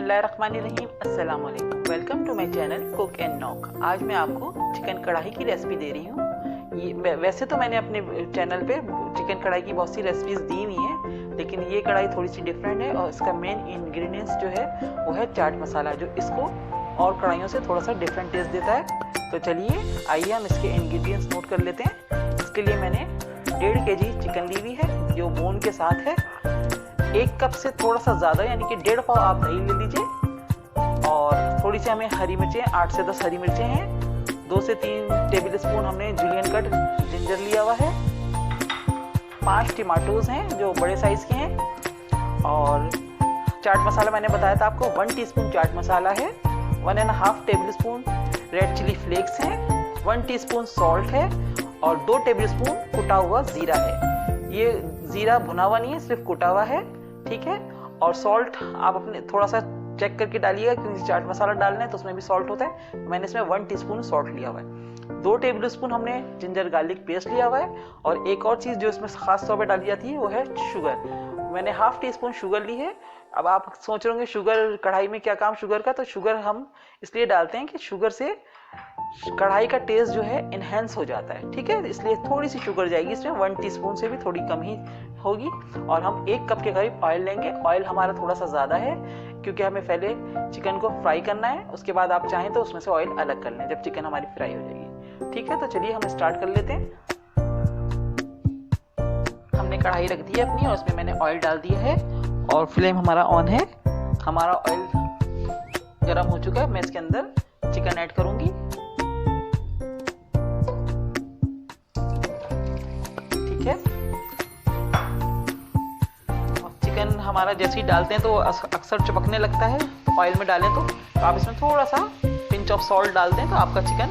बिस्मिल्लाहिर्रहमानिर्रहीम, अस्सलाम वालेकुम। Welcome to my channel Cook and Knock. आज मैं आपको चिकन कढ़ाई की रेसिपी दे रही हूँ। ये वैसे तो मैंने अपने चैनल पे चिकन कढ़ाई की बहुत सी रेसिपीज़ दी हुई हैं, लेकिन ये कढ़ाई थोड़ी सी डिफरेंट है और इसका मेन इंग्रेडिएंट्स जो है वो है चाट मसाला, जो इसको और कढ़ाइयों से थोड़ा सा डिफरेंट टेस्ट देता है। तो चलिए आइए हम इसके इंग्रेडिएंट्स नोट कर लेते हैं। इसके लिए मैंने 1.5 kg चिकन ली हुई है जो बोन के साथ है। 1 कप से थोड़ा सा ज़्यादा यानी कि 1.5 पाव आप दही ले लीजिए, और थोड़ी सी हमें हरी मिर्चें 8 से 10 हरी मिर्चें हैं। 2 से 3 टेबल स्पून हमने जूलियन कट जिंजर लिया हुआ है। 5 टमाटोज हैं जो बड़े साइज़ के हैं। और चाट मसाला मैंने बताया था आपको 1 टीस्पून चाट मसाला है। 1.5 tablespoon red chilli flakes हैं। 1 टीस्पून सॉल्ट है और 2 टेबल स्पून कुटा हुआ ज़ीरा है। ये ज़ीरा भुना हुआ नहीं है, सिर्फ कुटा हुआ है, ठीक है। और सॉल्ट आप अपने थोड़ा सा चेक करके डालिएगा, क्योंकि चाट मसाला डालना है तो उसमें भी सॉल्ट होता है। मैंने इसमें 1 टीस्पून सॉल्ट लिया हुआ है। 2 टेबल स्पून हमने जिंजर गार्लिक पेस्ट लिया हुआ है। और एक और चीज़ जो इसमें खास तौर पे डाली जाती है वो है शुगर। मैंने 1/2 टीस्पून शुगर ली है। अब आप सोच रहे होंगे शुगर कढ़ाई में क्या काम शुगर का, तो शुगर हम इसलिए डालते हैं कि शुगर से कढ़ाई का टेस्ट जो है इनहेंस हो जाता है, ठीक है। इसलिए थोड़ी सी शुगर जाएगी इसमें, 1 टीस्पून से भी थोड़ी कम ही होगी। और हम 1 कप के करीब ऑयल लेंगे। ऑयल हमारा थोड़ा सा ज़्यादा है क्योंकि हमें पहले चिकन को फ्राई करना है, उसके बाद आप चाहें तो उसमें से ऑयल अलग कर लें जब चिकन हमारी फ्राई हो जाएगी, ठीक है। तो चलिए हम स्टार्ट कर लेते हैं। हमने कढ़ाई रख दी है अपनी और उसमें मैंने ऑयल डाल दिया है और फ्लेम हमारा ऑन है। हमारा ऑयल गर्म हो चुका है। मैं इसके अंदर चिकन ऐड करूंगी, ठीक है। और चिकन हमारा जैसे ही डालते हैं तो अक्सर चिपकने लगता है, ऑयल में डालें तो आप इसमें थोड़ा सा पिंच ऑफ सॉल्ट डाल दें तो आपका चिकन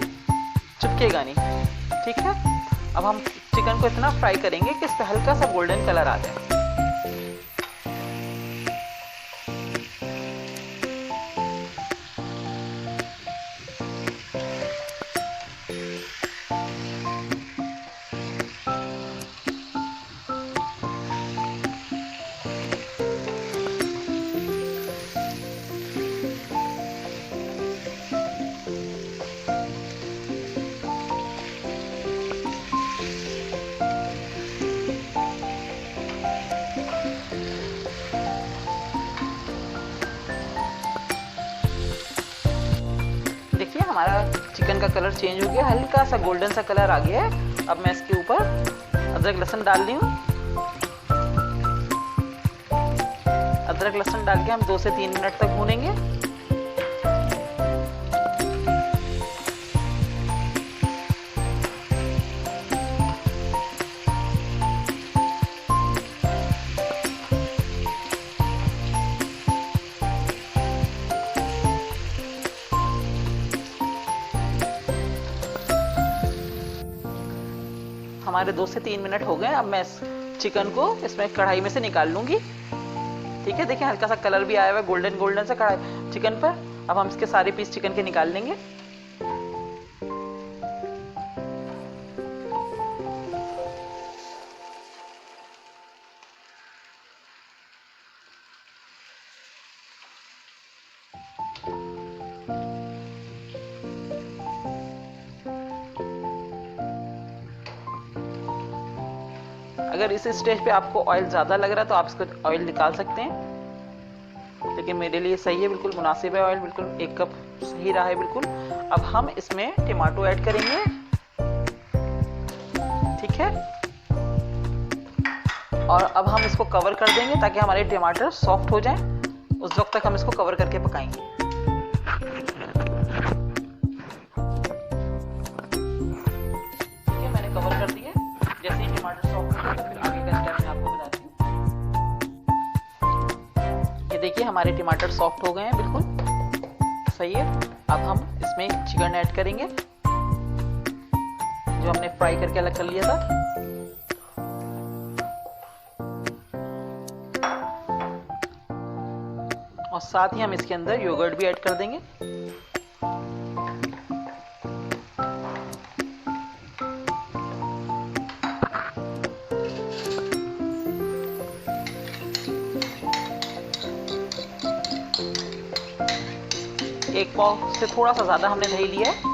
चिपकेगा नहीं, ठीक है। अब हम चिकन को इतना फ्राई करेंगे कि इस पर हल्का सा गोल्डन कलर आ जाए। देखिए हमारा चिकन का कलर चेंज हो गया, हल्का सा गोल्डन सा कलर आ गया है। अब मैं इसके ऊपर अदरक लहसुन डाल रही हूँ। अदरक लहसुन डाल के हम 2 से 3 मिनट तक भूनेंगे। हमारे 2 से 3 मिनट हो गए। अब मैं इस चिकन को इसमें कढ़ाई में से निकाल लूंगी, ठीक है। देखिए हल्का सा कलर भी आया हुआ है गोल्डन गोल्डन सा कढ़ाई चिकन पर। अब हम इसके सारे पीस चिकन के निकाल लेंगे। अगर इस स्टेज पे आपको ऑयल ज़्यादा लग रहा है तो आप इसको ऑयल निकाल सकते हैं, लेकिन मेरे लिए सही है, बिल्कुल मुनासिब है ऑयल, बिल्कुल 1 कप सही रहा है बिल्कुल। अब हम इसमें टमाटो ऐड करेंगे, ठीक है। और अब हम इसको कवर कर देंगे ताकि हमारे टमाटर सॉफ्ट हो जाएं। उस वक्त तक हम इसको कवर करके पकाएंगे। ठीक है, मैंने कवर कर दिया। जैसे ही टमाटर सॉफ्ट हो तो फिर आगे का स्टेप मैं आपको बताती हूँ। ये देखिए हमारे टमाटर सॉफ्ट हो गए हैं, बिल्कुल सही है। अब हम इसमें चिकन ऐड करेंगे जो हमने फ्राई करके अलग कर लिया था। और साथ ही हम इसके अंदर योगर्ट भी ऐड कर देंगे। 1 पाव से थोड़ा सा ज़्यादा हमने दही लिया है।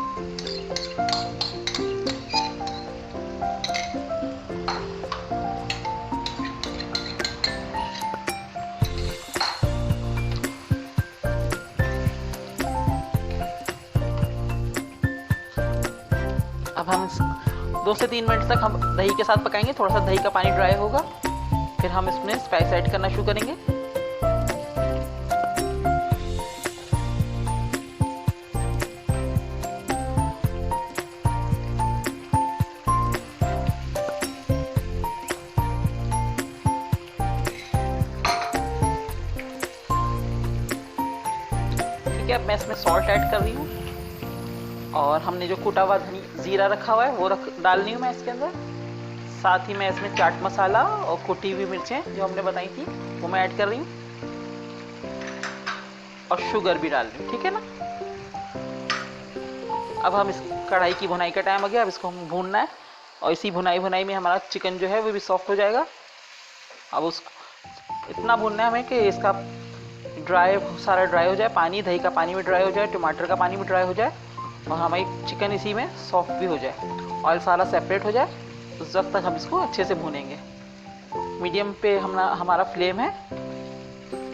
अब हम 2 से 3 मिनट तक हम दही के साथ पकाएंगे। थोड़ा सा दही का पानी ड्राई होगा, फिर हम इसमें स्पाइस ऐड करना शुरू करेंगे। ठीक है, अब मैं इसमें सॉल्ट ऐड कर रही हूँ और हमने जो कुटा हुआ जीरा रखा हुआ है वो डाल रही हूँ मैं इसके अंदर। साथ ही मैं इसमें चाट मसाला और कुटी हुई मिर्चें जो हमने बताई थी वो मैं ऐड कर रही हूँ और शुगर भी डाल रही हूँ। ठीक है ना। अब हम इस कढ़ाई की भुनाई का टाइम आ गया। अब इसको हम भूनना है और इसी भुनाई में हमारा चिकन जो है वो भी सॉफ्ट हो जाएगा। अब उसको इतना भूनना है हमें कि इसका सारा ड्राई हो जाए, पानी दही का पानी भी ड्राई हो जाए, टमाटर का पानी भी ड्राई हो जाए और हमारी चिकन इसी में सॉफ्ट भी हो जाए, ऑयल सारा सेपरेट हो जाए। उस वक्त तक हम इसको अच्छे से भूनेंगे। मीडियम पे हमारा फ्लेम है।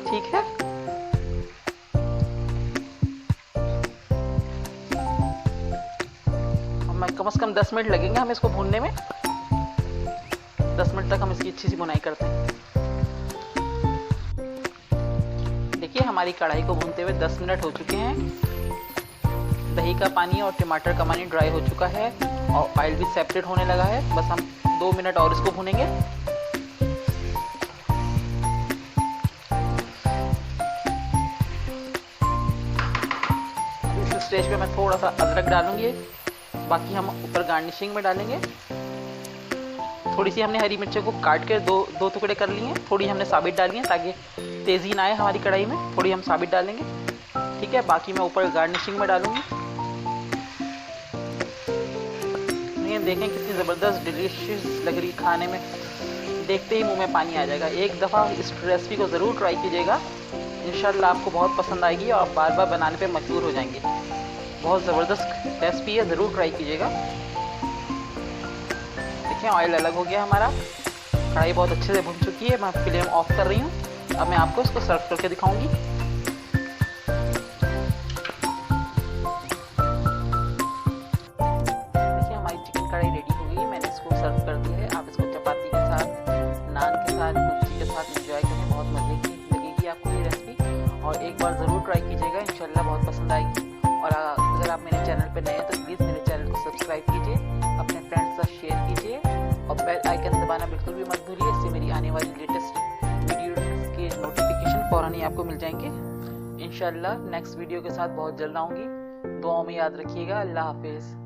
ठीक है। कम से कम 10 मिनट लगेंगे हमें इसको भूनने में। 10 मिनट तक हम इसकी अच्छी सी भुनाई करते हैं। देखिए हमारी कढ़ाई को भूनते हुए 10 मिनट हो चुके हैं। दही का पानी और टमाटर का पानी ड्राई हो चुका है और ऑयल भी सेपरेट होने लगा है। बस हम 2 मिनट और इसको भूनेंगे। इस स्टेज पे मैं थोड़ा सा अदरक डालूंगी, बाकी हम ऊपर गार्निशिंग में डालेंगे। थोड़ी सी हमने हरी मिर्चों को काट के दो टुकड़े कर लिए हैं, थोड़ी हमने साबित डाली हैं ताकि तेज़ी ना आए हमारी कढ़ाई में, थोड़ी हम साबित डालेंगे। ठीक है, बाकी मैं ऊपर गार्निशिंग में डालूंगी। ये देखें कितनी ज़बरदस्त डिलीशियस लग रही खाने में, देखते ही मुंह में पानी आ जाएगा। एक दफ़ा इस रेसिपी को ज़रूर ट्राई कीजिएगा, इंशाल्लाह आपको बहुत पसंद आएगी और आप बार बार बनाने पे मजबूर हो जाएंगे। बहुत ज़बरदस्त रेसिपी है, ज़रूर ट्राई कीजिएगा। देखिए ऑयल अलग हो गया हमारा, कढ़ाई बहुत अच्छे से भुन चुकी है। मैं फ्लेम ऑफ कर रही हूँ। अब मैं आपको इसको सर्व करके दिखाऊंगी। देखिए हमारी चिकन कढ़ाई रेडी हो गई है। मैंने इसको सर्व कर दिया है। आप इसको चपाती के साथ, नान के साथ, कुल्ची के साथ एंजॉय करें। बहुत मज़े की लगेगी आपको ये रेसिपी और एक बार ज़रूर ट्राई कीजिएगा, इंशाल्लाह बहुत पसंद आएगी। और अगर आप मेरे चैनल पर नए हैं तो प्लीज़ मेरे चैनल को सब्सक्राइब कीजिए, अपने फ्रेंड्स के साथ शेयर कीजिए और बेल आइकन दबाना बिल्कुल भी मत भूलिए। इससे मेरी आने वाली लेटेस्ट वीडियो के नोटिफिकेशन फ़ौरन ही आपको मिल जाएंगे। इंशाल्लाह नेक्स्ट वीडियो के साथ बहुत जल्द आऊँगी। दुआओं में याद रखिएगा। अल्लाह हाफिज़।